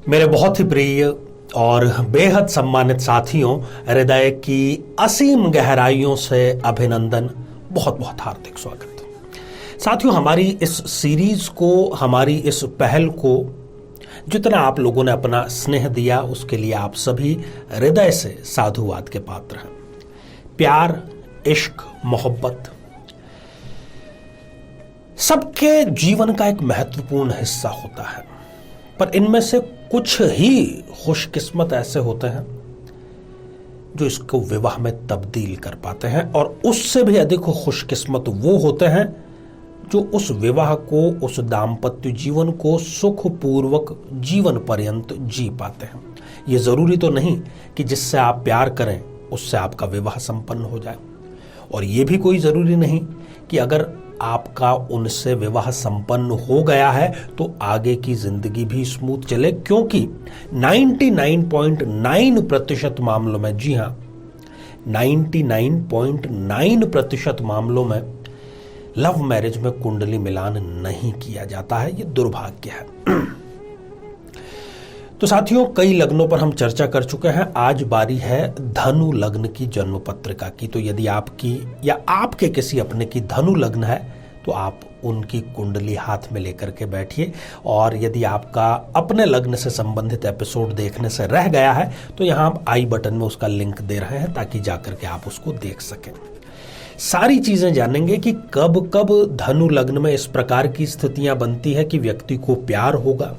मेरे बहुत ही प्रिय और बेहद सम्मानित साथियों, हृदय की असीम गहराइयों से अभिनंदन, बहुत बहुत हार्दिक स्वागत। साथियों, हमारी इस सीरीज को, हमारी इस पहल को जितना आप लोगों ने अपना स्नेह दिया, उसके लिए आप सभी हृदय से साधुवाद के पात्र हैं। प्यार, इश्क, मोहब्बत सबके जीवन का एक महत्वपूर्ण हिस्सा होता है, पर इनमें से कुछ ही खुशकिस्मत ऐसे होते हैं जो इसको विवाह में तब्दील कर पाते हैं, और उससे भी अधिक खुशकिस्मत वो होते हैं जो उस विवाह को, उस दाम्पत्य जीवन को सुखपूर्वक जीवन पर्यंत जी पाते हैं। ये जरूरी तो नहीं कि जिससे आप प्यार करें उससे आपका विवाह संपन्न हो जाए, और ये भी कोई जरूरी नहीं कि अगर आपका उनसे विवाह संपन्न हो गया है तो आगे की जिंदगी भी स्मूथ चले, क्योंकि 99.9% मामलों में, जी हां, 99.9% मामलों में लव मैरिज में कुंडली मिलान नहीं किया जाता है। ये दुर्भाग्य है। तो साथियों, कई लग्नों पर हम चर्चा कर चुके हैं। आज बारी है धनु लग्न की जन्म पत्रिका की। तो यदि आपकी या आपके किसी अपने की धनु लग्न है तो आप उनकी कुंडली हाथ में लेकर के बैठिए, और यदि आपका अपने लग्न से संबंधित एपिसोड देखने से रह गया है तो यहां आप आई बटन में उसका लिंक दे रहे हैं ताकि जाकर के आप उसको देख सकें। सारी चीजें जानेंगे कि कब कब धनु लग्न में इस प्रकार की स्थितियां बनती है कि व्यक्ति को प्यार होगा,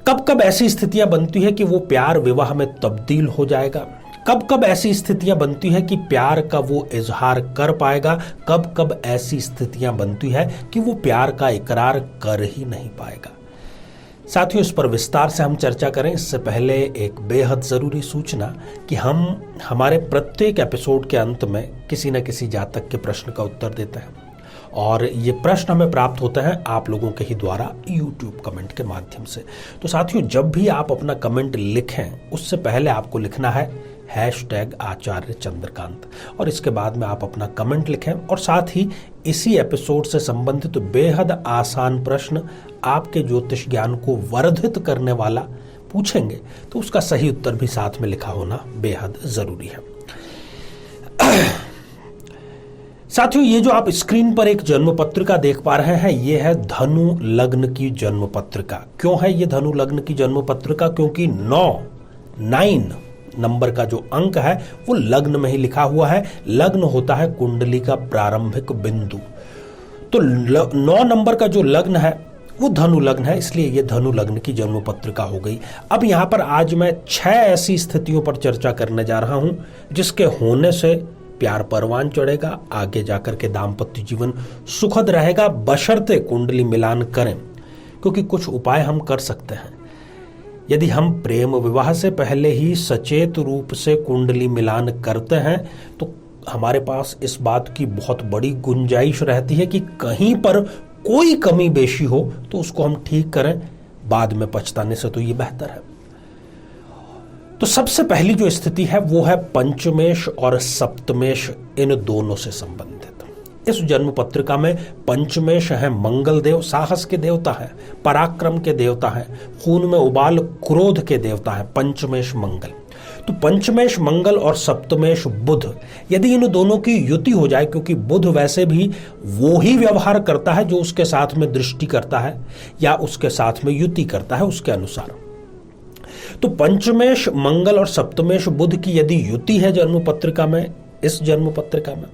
कब कब ऐसी स्थितियां बनती है कि वो प्यार विवाह में तब्दील हो जाएगा, कब कब ऐसी स्थितियां बनती है कि प्यार का वो इजहार कर पाएगा, कब कब ऐसी स्थितियां बनती है कि वो प्यार का इकरार कर ही नहीं पाएगा। साथियों, इस पर विस्तार से हम चर्चा करें इससे पहले एक बेहद जरूरी सूचना कि हम हमारे प्रत्येक एपिसोड के अंत में किसी न किसी जातक के प्रश्न का उत्तर देते हैं, और ये प्रश्न हमें प्राप्त होते हैं आप लोगों के ही द्वारा YouTube कमेंट के माध्यम से। तो साथियों, जब भी आप अपना कमेंट लिखें उससे पहले आपको लिखना है #आचार्य चंद्रकांत, और इसके बाद में आप अपना कमेंट लिखें, और साथ ही इसी एपिसोड से संबंधित तो बेहद आसान प्रश्न आपके ज्योतिष ज्ञान को वर्धित करने वाला पूछेंगे, तो उसका सही उत्तर भी साथ में लिखा होना बेहद जरूरी है। साथियों, ये जो आप स्क्रीन पर एक जन्म पत्रिका देख पा रहे हैं, ये है धनु लग्न की जन्म पत्रिका। क्यों है ये धनु लग्न की जन्म पत्रिका? क्योंकि 9 नंबर का जो अंक है वो लग्न में ही लिखा हुआ है। लग्न होता है कुंडली का प्रारंभिक बिंदु, तो 9 नंबर का जो लग्न है वो धनु लग्न है, इसलिए ये धनु लग्न की जन्म पत्रिका हो गई। अब यहां पर आज मैं 6 ऐसी स्थितियों पर चर्चा करने जा रहा हूं जिसके होने से प्यार परवान चढ़ेगा, आगे जाकर के दाम्पत्य जीवन सुखद रहेगा, बशर्ते कुंडली मिलान करें। क्योंकि कुछ उपाय हम कर सकते हैं। यदि हम प्रेम विवाह से पहले ही सचेत रूप से कुंडली मिलान करते हैं तो हमारे पास इस बात की बहुत बड़ी गुंजाइश रहती है कि कहीं पर कोई कमी बेशी हो तो उसको हम ठीक करें, बाद में पछताने से तो ये बेहतर है। तो सबसे पहली जो स्थिति है वो है पंचमेश और सप्तमेश, इन दोनों से संबंधित। इस जन्म पत्रिका में पंचमेश है मंगल देव, साहस के देवता है, पराक्रम के देवता है, खून में उबाल क्रोध के देवता है पंचमेश मंगल। तो पंचमेश मंगल और सप्तमेश बुध, यदि इन दोनों की युति हो जाए, क्योंकि बुध वैसे भी वो ही व्यवहार करता है जो उसके साथ में दृष्टि करता है या उसके साथ में युति करता है उसके अनुसार। तो पंचमेश मंगल और सप्तमेश बुध की यदि युति है जन्म पत्रिका में, इस जन्म पत्रिका में,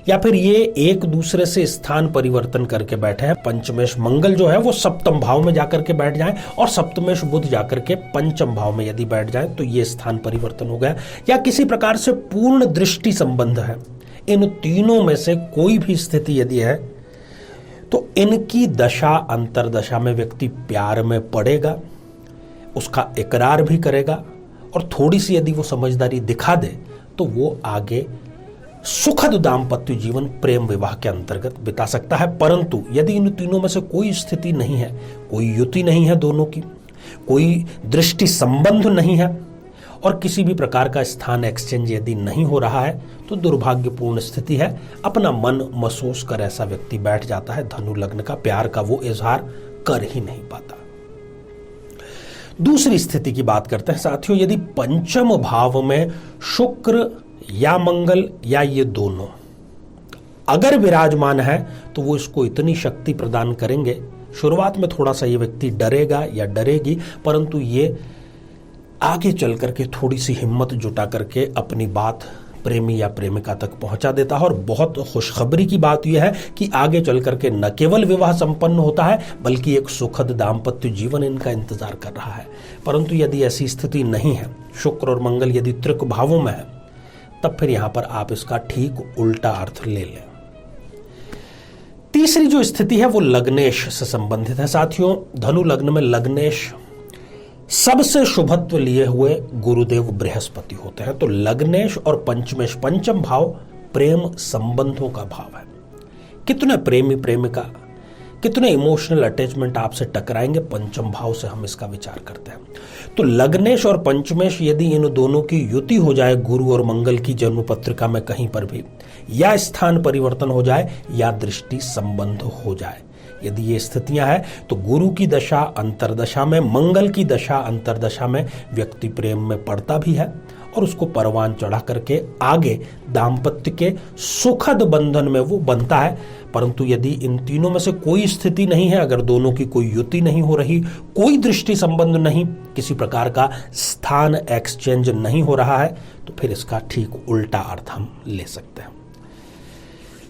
या फिर ये एक दूसरे से स्थान परिवर्तन करके बैठे हैं, पंचमेश मंगल जो है वो सप्तम भाव में जाकर के बैठ जाए और सप्तमेश बुध जाकर के पंचम भाव में यदि बैठ जाए तो ये स्थान परिवर्तन हो गया, या किसी प्रकार से पूर्ण दृष्टि संबंध है। इन तीनों में से कोई भी स्थिति यदि है तो इनकी दशा अंतरदशा में व्यक्ति प्यार में पड़ेगा, उसका इकरार भी करेगा, और थोड़ी सी यदि वो समझदारी दिखा दे तो वो आगे सुखद दाम्पत्य जीवन प्रेम विवाह के अंतर्गत बिता सकता है। परंतु यदि इन तीनों में से कोई स्थिति नहीं है, कोई युति नहीं है दोनों की, कोई दृष्टि संबंध नहीं है, और किसी भी प्रकार का स्थान एक्सचेंज यदि नहीं हो रहा है तो दुर्भाग्यपूर्ण स्थिति है। अपना मन महसूस कर ऐसा व्यक्ति बैठ जाता है, धनु लग्न का प्यार का वो इजहार कर ही नहीं पाता। दूसरी स्थिति की बात करते हैं साथियों। यदि पंचम भाव में शुक्र या मंगल या ये दोनों अगर विराजमान है तो वो इसको इतनी शक्ति प्रदान करेंगे, शुरुआत में थोड़ा सा ये व्यक्ति डरेगा या डरेगी, परंतु ये आगे चल करके थोड़ी सी हिम्मत जुटा करके अपनी बात प्रेमी या प्रेमिका तक पहुंचा देता है। और बहुत खुशखबरी की बात यह है कि आगे चल करके न केवल विवाह संपन्न होता है बल्कि एक सुखद दाम्पत्य जीवन इनका इंतजार कर रहा है। परंतु यदि ऐसी स्थिति नहीं है, शुक्र और मंगल यदि त्रिक भावों में है, तब फिर यहां पर आप इसका ठीक उल्टा अर्थ ले लें। तीसरी जो स्थिति है वो लग्नेश से संबंधित है साथियों। धनु लग्न में लग्नेश सबसे शुभत्व लिए हुए गुरुदेव बृहस्पति होते हैं। तो लग्नेश और पंचमेश, पंचम भाव प्रेम संबंधों का भाव है। कितने प्रेमी प्रेमिका, कितने इमोशनल अटैचमेंट आपसे टकराएंगे, पंचम भाव से हम इसका विचार करते हैं। तो लग्नेश और पंचमेश यदि इन दोनों की युति हो जाए गुरु और मंगल की जन्म पत्रिका में कहीं पर भी, या स्थान परिवर्तन हो जाए या दृष्टि संबंध हो जाए, यदि ये स्थितियां हैं तो गुरु की दशा अंतरदशा में, मंगल की दशा अंतरदशा में व्यक्ति प्रेम में पड़ता भी है और उसको परवान चढ़ा करके आगे दाम्पत्य के सुखद बंधन में वो बनता है। परंतु यदि इन तीनों में से कोई स्थिति नहीं है, अगर दोनों की कोई युति नहीं हो रही, कोई दृष्टि संबंध नहीं, किसी प्रकार का स्थान एक्सचेंज नहीं हो रहा है, तो फिर इसका ठीक उल्टा अर्थ हम ले सकते हैं।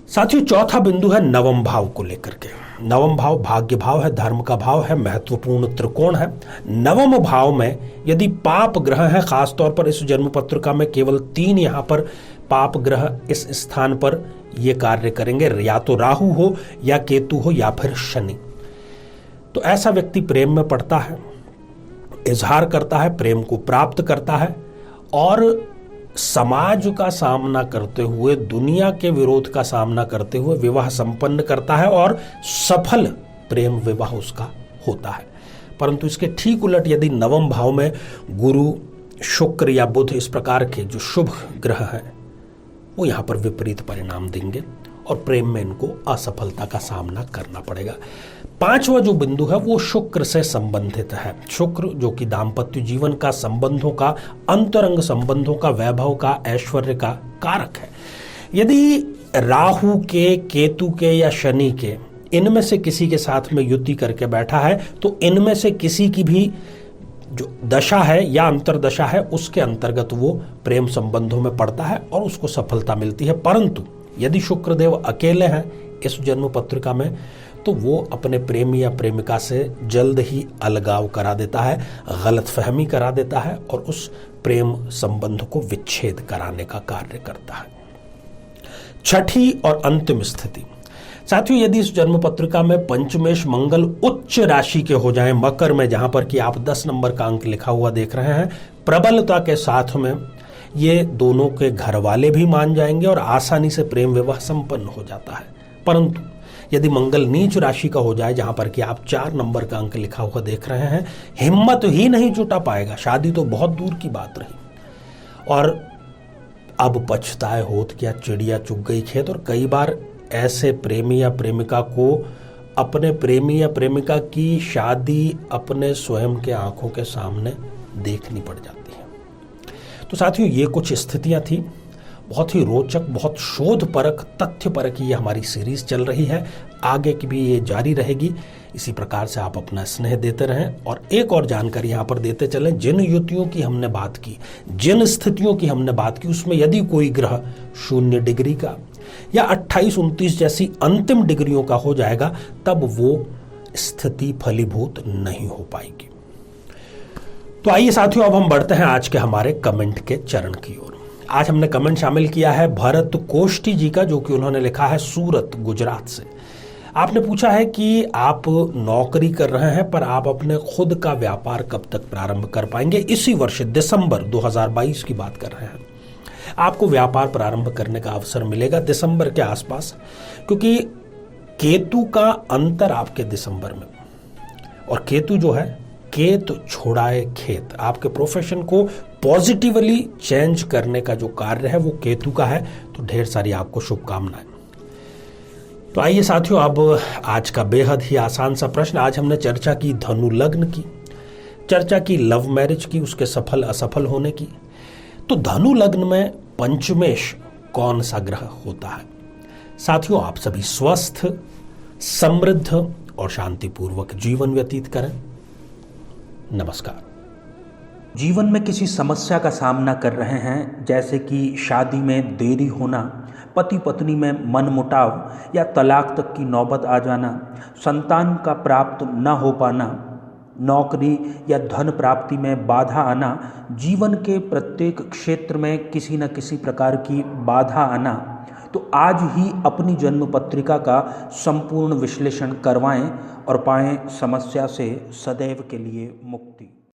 साथियों, चौथा बिंदु है नवम भाव को लेकर के। नवम भाव भाग्य भाव है, धर्म का भाव है, महत्वपूर्ण त्रिकोण है। नवम भाव में यदि पाप ग्रह है, खासतौर पर इस जन्म पत्रिका में केवल 3 यहां पर पाप ग्रह इस स्थान पर ये कार्य करेंगे, या तो राहु हो या केतु हो या फिर शनि। तो ऐसा व्यक्ति प्रेम में पड़ता है, इजहार करता है, प्रेम को प्राप्त करता है और समाज का सामना करते हुए, दुनिया के विरोध का सामना करते हुए विवाह संपन्न करता है और सफल प्रेम विवाह उसका होता है। परंतु इसके ठीक उलट यदि नवम भाव में गुरु, शुक्र या बुध इस प्रकार के जो शुभ ग्रह हैं वो यहां पर विपरीत परिणाम देंगे और प्रेम में इनको असफलता का सामना करना पड़ेगा। पांचवा जो बिंदु है वो शुक्र से संबंधित है। शुक्र जो कि दाम्पत्य जीवन का, संबंधों का, अंतरंग संबंधों का, वैभव का, ऐश्वर्य का कारक है। यदि राहु के, केतु के या शनि के इनमें से किसी के साथ में युति करके बैठा है तो इनमें से किसी की भी जो दशा है या अंतरदशा है उसके अंतर्गत वो प्रेम संबंधों में पड़ता है और उसको सफलता मिलती है। परंतु यदि शुक्रदेव अकेले हैं इस जन्म पत्रिका में तो वो अपने प्रेमी या प्रेमिका से जल्द ही अलगाव करा देता है, गलतफहमी करा देता है और उस प्रेम संबंध को विच्छेद कराने का कार्य करता है। छठी और अंतिम स्थिति साथियों, यदि इस जन्म पत्रिका में पंचमेश मंगल उच्च राशि के हो जाएं, मकर में, जहां पर कि आप 10 नंबर का अंक लिखा हुआ देख रहे हैं, प्रबलता के साथ में ये दोनों के घर वाले भी मान जाएंगे और आसानी से प्रेम विवाह संपन्न हो जाता है। परंतु यदि मंगल नीच राशि का हो जाए, जहां पर कि आप 4 नंबर का अंक लिखा हुआ देख रहे हैं, हिम्मत ही नहीं जुटा पाएगा, शादी तो बहुत दूर की बात रही और अब पछताए होत क्या चिड़िया चुग गई खेत। और कई बार ऐसे प्रेमी या प्रेमिका को अपने प्रेमी या प्रेमिका की शादी अपने स्वयं के आंखों के सामने देखनी पड़ जाती है। तो साथियों, ये कुछ स्थितियां थी। बहुत ही रोचक, बहुत शोध परक, तथ्य परक ये हमारी सीरीज चल रही है, आगे की भी ये जारी रहेगी। इसी प्रकार से आप अपना स्नेह देते रहें और एक और जानकारी यहाँ पर देते चलें। जिन युतियों की हमने बात की, जिन स्थितियों की हमने बात की, उसमें यदि कोई ग्रह 0 डिग्री का या 28-29 जैसी अंतिम डिग्रियों का हो जाएगा तब वो स्थिति फलीभूत नहीं हो पाएगी। तो आइए साथियों, अब हम बढ़ते हैं आज के हमारे कमेंट के चरण की ओर। आज हमने कमेंट शामिल किया है भरत कोष्टी जी का, जो कि उन्होंने लिखा है सूरत, गुजरात से। आपने पूछा है कि आप नौकरी कर रहे हैं पर आप अपने खुद का व्यापार कब तक प्रारंभ कर पाएंगे। इसी वर्ष दिसंबर 2022 की बात कर रहे हैं। आपको व्यापार प्रारंभ करने का अवसर मिलेगा दिसंबर के आसपास, क्योंकि केतु का अंतर आपके दिसंबर में, और केतु जो है केत छोड़ाए खेत, आपके प्रोफेशन को पॉजिटिवली चेंज करने का जो कार्य है वो केतु का है। तो ढेर सारी आपको शुभकामनाएं। तो आइए साथियों, अब आज का बेहद ही आसान सा प्रश्न। आज हमने चर्चा की धनु लग्न की। चर्चा की लव मैरिज की, उसके सफल असफल होने की। तो धनु लग्न में पंचमेश कौन सा ग्रह होता है? साथियों, आप सभी स्वस्थ, समृद्ध और शांतिपूर्वक जीवन व्यतीत करें। नमस्कार। जीवन में किसी समस्या का सामना कर रहे हैं, जैसे कि शादी में देरी होना, पति पत्नी में मनमुटाव या तलाक तक की नौबत आ जाना, संतान का प्राप्त न हो पाना, नौकरी या धन प्राप्ति में बाधा आना, जीवन के प्रत्येक क्षेत्र में किसी न किसी प्रकार की बाधा आना, तो आज ही अपनी जन्म पत्रिका का संपूर्ण विश्लेषण करवाएं और पाएं समस्या से सदैव के लिए मुक्ति।